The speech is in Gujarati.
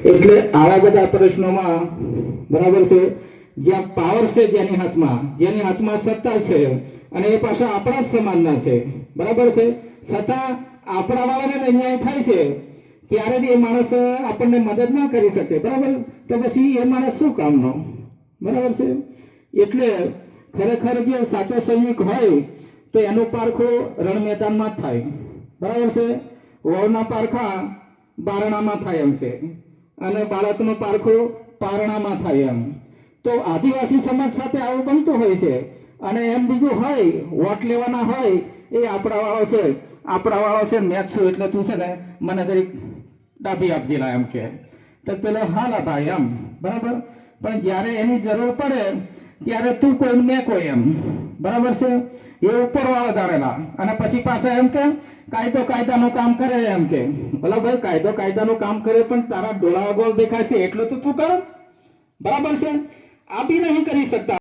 એટલે આવા બધા પ્રશ્નોમાં બરાબર છે જ્યાં પાવર છે જેની હાથમાં સત્તા છે અને એ પાછા આપણા જ સમાજના છે બરાબર છે, છતાં આપણા વાળાને અન્યાય થાય છે ત્યારે બી એ માણસ આપણને મદદ ના કરી શકે બરાબર, તો પછી એ માણસ શું કામનો બરાબર છે। એટલે ખરેખર જે સાચો સૈનિક હોય તો એનું પારખું રણ મેદાનમાં જ થાય બરાબર છે, વહુના પારખા બારણામાં થાય એમ છે અને બાળકનું પારખું પારણામાં થાય એમ। તો આદિવાસી સમાજ સાથે આવું બનતું હોય છે અને એમ બીજું હોય વોટ લેવાના હોય એ આપણા વાળો છે મેચ છું એટલે તું છે ને મને જરીક ડાબી આપજે એમ કે તો પેલો હાલા ભાઈ એમ બરાબર, પણ જ્યારે એની જરૂર પડે ત્યારે તું કોઈ મેં કોઈ એમ બરાબર છે, એ ઉપર વાળો જાણેલા અને પછી પાછા એમ કે કાયદાનું કામ કરે એમ કે ભલા ભાઈ કાયદાનું કામ કરે પણ તારા ડોળા ગોળ દેખાય છે એટલું તો તું કર બરાબર છે, આ બી નહીં કરી શકતા।